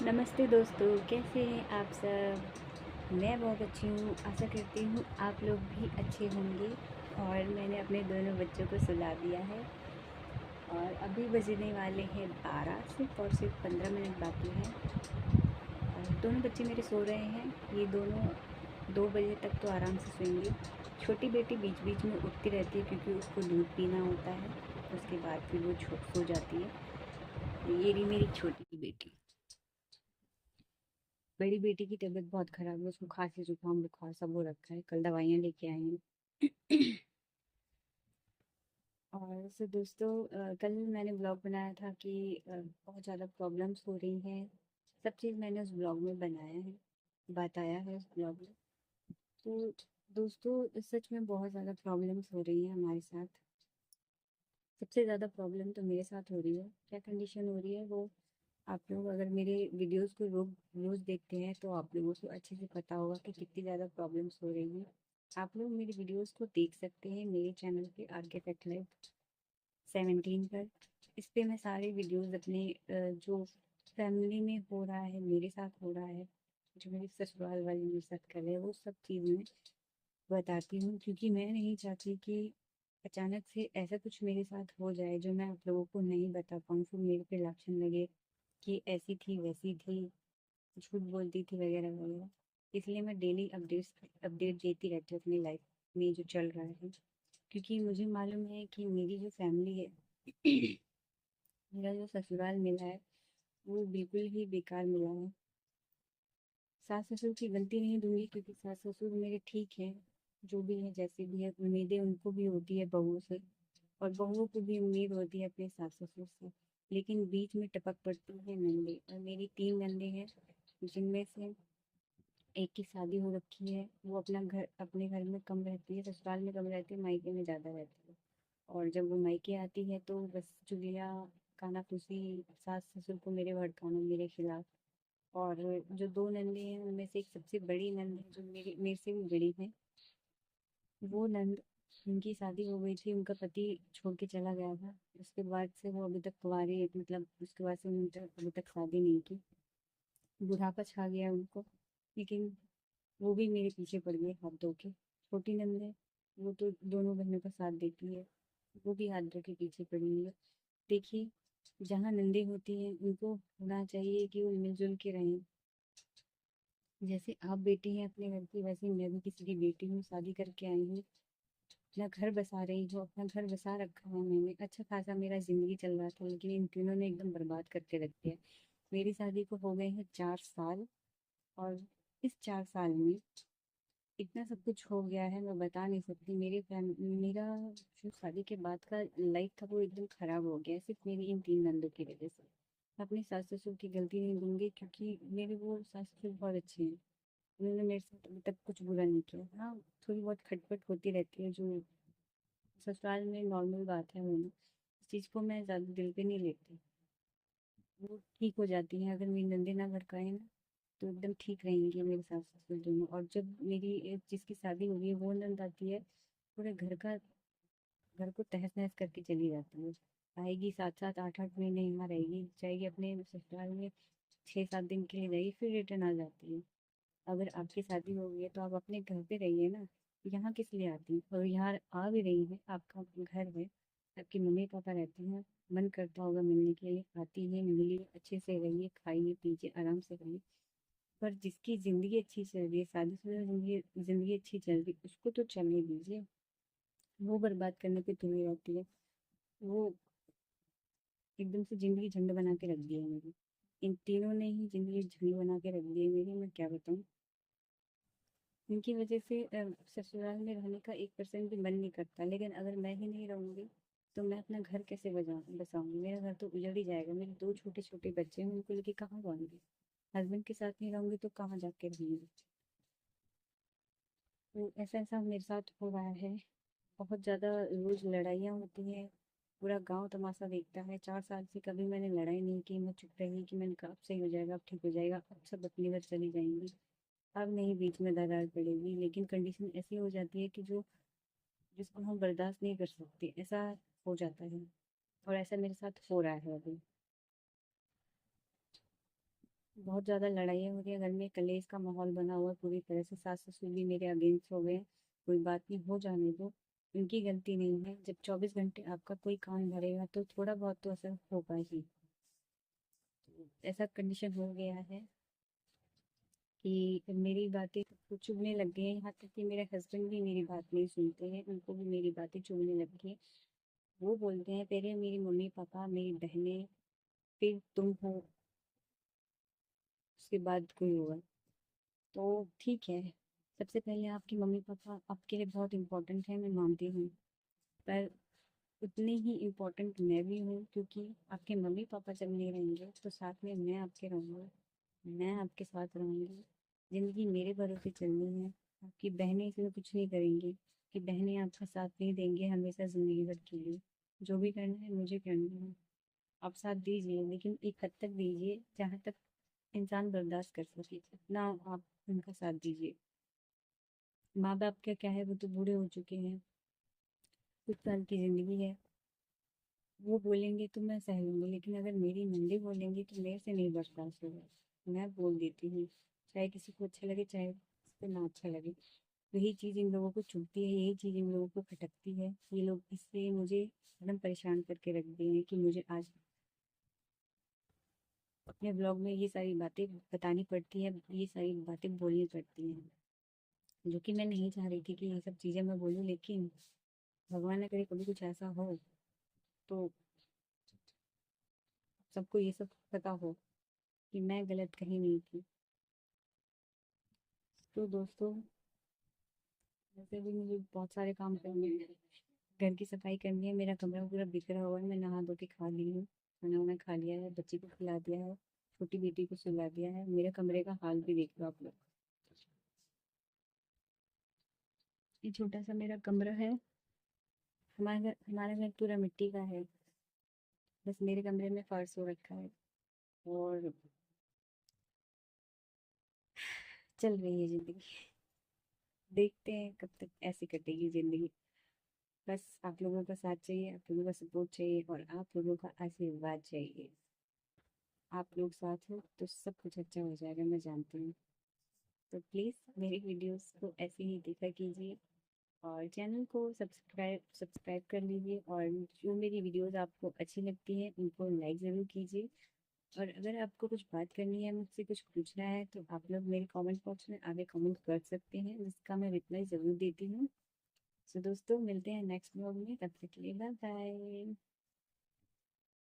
नमस्ते दोस्तों, कैसे हैं आप सब। मैं बहुत अच्छी हूँ। आशा करती हूँ आप लोग भी अच्छे होंगे। और मैंने अपने दोनों बच्चों को सुला दिया है और अभी बजने वाले हैं 12। सिर्फ 15 मिनट बाकी हैं और दोनों बच्चे मेरे सो रहे हैं। ये दोनों 2 बजे तक तो आराम से सोएंगे। छोटी बेटी बीच बीच में उठती रहती है क्योंकि उसको दूध पीना होता है। उसके बाद फिर वो सो जाती है। ये रही मेरी छोटी बेटी। बड़ी बेटी की तबीयत बहुत खराब है। उसको खांसी जुकाम बुखार सब हो रखा है। कल दवाइयाँ लेके आई हैं। और सो दोस्तों, कल मैंने ब्लॉग बनाया था कि बहुत ज़्यादा प्रॉब्लम्स हो रही हैं। सब चीज़ मैंने उस ब्लॉग में बनाया है, बताया है उस ब्लॉग में। तो दोस्तों, सच में बहुत ज़्यादा प्रॉब्लम्स हो रही हैं हमारे साथ। सबसे ज़्यादा प्रॉब्लम तो मेरे साथ हो रही है। क्या कंडीशन हो रही है वो आप लोग अगर मेरे वीडियोस को रोज रोज देखते हैं तो आप लोगों को अच्छे से पता होगा कि कितनी ज़्यादा प्रॉब्लम्स हो रही हैं। आप लोग मेरी वीडियोस को देख सकते हैं मेरे चैनल पे आर्किटेक्ट लाइफ 17 पर। इस पे मैं सारे वीडियोस अपने जो फैमिली में हो रहा है, मेरे साथ हो रहा है, जो मेरे ससुराल वाले मेरे साथ कर रहे हैं, वो सब चीज़ें बताती हूँ क्योंकि मैं नहीं चाहती कि अचानक से ऐसा कुछ मेरे साथ हो जाए जो मैं आप लोगों को नहीं बता पाऊँ, फिर मेरे पे लक्षण लगे कि ऐसी थी वैसी थी, झूठ बोलती थी वगैरह वगैरह। इसलिए मैं डेली अपडेट देती रहती हूँ अपनी लाइफ में जो चल रहा है। क्योंकि मुझे मालूम है कि मेरी जो फैमिली है, मेरा जो ससुराल मिला है, वो बिल्कुल ही बेकार मिला है। सास ससुर की गलती नहीं दूंगी क्योंकि सास ससुर मेरे ठीक हैं, जो भी है जैसे भी है। उम्मीदें उनको भी होती है बहुओं से, और बहुओं को भी उम्मीद होती है अपने सास ससुर से। लेकिन बीच में टपक पड़ती है नंदे, और मेरी 3 नंदे हैं जिनमें से एक की शादी हो रखी है। वो अपने घर में कम रहती है, ससुराल में कम रहती है, मायके में ज़्यादा रहती है। और जब वो मायके आती है तो बस चुगलियाँ, कानाफूसी, सास ससुर को मेरे भड़काना मेरे खिलाफ। और जो 2 नंदे हैं उनमें से एक सबसे बड़ी नंद है जो मेरे से भी बड़ी है। वो नंद, उनकी शादी हो गई थी, उनका पति छोड़ के चला गया था। उसके बाद से वो अभी तक कुंवारी, मतलब उसके बाद से उन्होंने अभी तक शादी नहीं की। बुढ़ापा छा गया उनको। लेकिन वो भी मेरे पीछे पड़ गई हाथ धो के। छोटी नंद है, वो तो दोनों बहनों का साथ देती है, वो भी हाथ धो के पीछे पड़ी हुई है। देखिए, जहाँ नंदे होती हैं उनको होना चाहिए कि वो मिलजुल के रहें। जैसे आप बेटी हैं अपने घर की, वैसे ही मैं भी किसी की बेटी हूँ, शादी करके आई हूँ, अपना घर बसा रही हूँ। अपना घर बसा रखा है मैंने, अच्छा खासा मेरा जिंदगी चल रहा था, लेकिन इन तीनों ने एकदम बर्बाद करके रख दिया। मेरी शादी को हो गए हैं 4 साल, और इस 4 साल में इतना सब कुछ हो गया है मैं बता नहीं सकती। मेरा जो शादी के बाद का लाइफ था वो एकदम खराब हो गया है, सिर्फ मेरी इन 3 नंदों की वजह से। मैं अपनी सास ससुर की गलती नहीं दूंगी क्योंकि मेरे वो सास ससुर बहुत अच्छे हैं। उन्होंने मेरे साथ अभी तक कुछ बुरा नहीं किया। हाँ, थोड़ी बहुत खटपट होती रहती है जो ससुराल में नॉर्मल बात है होना। इस चीज़ को मैं ज़्यादा दिल पे नहीं लेती। वो ठीक हो जाती हैं अगर मेरी नंदे ना भड़काए ना, तो एकदम ठीक रहेंगी मेरे सास ससुर दोनों। और जब मेरी जिसकी शादी हो गई है वो नंद आती है, पूरे घर को तहस नहस करके चली जाती है। आएगी 7 7 8 8 महीने यहाँ रहेगी, जाएगी अपने ससुराल में 6 7 दिन के लिए रहेगी, फिर रिटर्न आ जाती है। अगर आपकी शादी हो गई है तो आप अपने घर पे रहिए ना, यहाँ किस लिए आती हैं। और यहाँ आ भी रही है, आपका घर है, आपके मम्मी पापा रहते हैं, मन करता होगा मिलने के लिए, आती है, मिलिए, अच्छे से रहिए, खाइए पीजिए, आराम से रहिए। पर जिसकी जिंदगी अच्छी चल रही है, शादीशुदा जिंदगी जिंदगी अच्छी चल रही है, उसको तो चलने दीजिए। वो बर्बाद करने पे तुली रहती है। वो एकदम से जिंदगी झंड बना के रख दी है मेरी। इन तीनों ने ही जिंदगी झंड बना के रख दी है मेरी, मैं क्या बताऊँ। इनकी वजह से ससुराल में रहने का 1% भी मन नहीं करता। लेकिन अगर मैं ही नहीं रहूँगी तो मैं अपना घर कैसे बसाऊंगी। मेरा घर तो उजड़ ही जाएगा। मेरे 2 छोटे छोटे बच्चे हैं, उनको लेके कहाँ रहूँगी। हस्बैंड के साथ नहीं रहूँगी तो कहाँ जाके रहूँगी। तो ऐसा ऐसा मेरे साथ हो रहा है। बहुत ज़्यादा रोज़ लड़ाइयाँ होती हैं। पूरा गांव तमाशा देखता है। 4 साल से कभी मैंने लड़ाई नहीं की, मैं चुप रही कि मैंने कहा अब सही हो जाएगा, अब ठीक हो जाएगा, अब सब अपनी घर चली जाएंगी, अब नहीं बीच में दरार पड़ेगी। लेकिन कंडीशन ऐसी हो जाती है कि जो जिसको हम बर्दाश्त नहीं कर सकते, ऐसा हो जाता है। और ऐसा मेरे साथ हो रहा है अभी। बहुत ज़्यादा लड़ाइयाँ हो रही है घर में, कलेश का माहौल बना हुआ है पूरी तरह से। सास ससुर भी मेरे अगेंस्ट हो गए हैं। कोई बात नहीं, हो जाने दो, उनकी गलती नहीं है। जब 24 घंटे आपका कोई काम भरेगा तो थोड़ा बहुत तो असर होगा ही। ऐसा कंडीशन हो गया है कि मेरी बातें सबको चुभने लग गई हैं। यहाँ तक कि मेरे हस्बैंड भी मेरी बात नहीं सुनते हैं, उनको भी मेरी बातें चुभने लग गई हैं। वो बोलते हैं पहले मेरी मम्मी पापा, मेरी बहनें, फिर तुम हो, उसके बाद कोई होगा। तो ठीक है, सबसे पहले आपकी मम्मी पापा आपके लिए बहुत इम्पोर्टेंट है, मैं मानती हूँ। पर उतने ही इम्पोर्टेंट मैं भी हूँ, क्योंकि आपके मम्मी पापा जब नहीं रहेंगे तो साथ में मैं आपके रहूँगा, मैं आपके साथ रहूँगी। ज़िंदगी मेरे भरोसे चलनी है। आपकी बहनें इसमें कुछ नहीं करेंगी कि बहनें आपका साथ नहीं देंगे हमेशा ज़िंदगी भर के लिए। जो भी करना है मुझे करना है। आप साथ दीजिए, लेकिन एक हद तक दीजिए जहाँ तक इंसान बर्दाश्त कर सके, इतना आप उनका साथ दीजिए। माँ बाप का क्या है, वो तो बूढ़े हो चुके हैं, कुछ साल की ज़िंदगी है। वो बोलेंगे तो मैं सह लूँगी, लेकिन अगर मेरी नंदी बोलेंगी तो मेरे से नहीं बर्दाश्त होगा। मैं बोल देती हूँ, चाहे किसी को अच्छा लगे चाहे किसी को ना अच्छा लगे। वही चीज़ इन लोगों को चुभती है, यही चीज़ इन लोगों को खटकती है। ये लोग इसलिए मुझे एकदम परेशान करके रख दिए हैं कि मुझे आज अपने ब्लॉग में ये सारी बातें बतानी पड़ती है, ये सारी बातें बोलनी पड़ती हैं, जो कि मैं नहीं चाह रही थी कि ये सब चीज़ें मैं बोलूँ। लेकिन भगवान ना करे कभी कुछ ऐसा हो तो सबको ये सब पता हो कि मैं गलत कहीं नहीं थी। तो दोस्तों, वैसे भी मुझे बहुत सारे काम करने हैं। घर की सफाई करनी है, मेरा कमरा पूरा बिखरा हुआ है। मैं नहा धो के खा ली हूँ, खाना वाना खा लिया है, बच्ची को खिला दिया है, छोटी बेटी को सुला दिया है। मेरे कमरे का हाल भी देख लो आप लोग। ये छोटा सा मेरा कमरा है। हमारा घर पूरा मिट्टी का है, बस मेरे कमरे में फर्श हो रखा है। और चल रही है जिंदगी, देखते हैं कब तक ऐसी कटेगी जिंदगी। बस आप लोगों का साथ चाहिए, आप लोगों का सपोर्ट चाहिए, और आप लोगों का आशीर्वाद चाहिए। आप लोग साथ हो तो सब कुछ अच्छा हो जाएगा, मैं जानती हूँ। तो प्लीज़ मेरी वीडियोस को ऐसे ही देखा कीजिए, और चैनल को सब्सक्राइब कर लीजिए, और जो मेरी वीडियोस आपको अच्छी लगती है उनको लाइक ज़रूर कीजिए। और अगर आपको कुछ बात करनी है, मुझसे कुछ पूछना है, तो आप लोग मेरे कमेंट बॉक्स में आगे कमेंट कर सकते हैं, जिसका मैं रिप्लाई ज़रूर देती हूँ। सो दोस्तों, मिलते हैं नेक्स्ट ब्लॉग में, तब तक के लिए बाय बाय।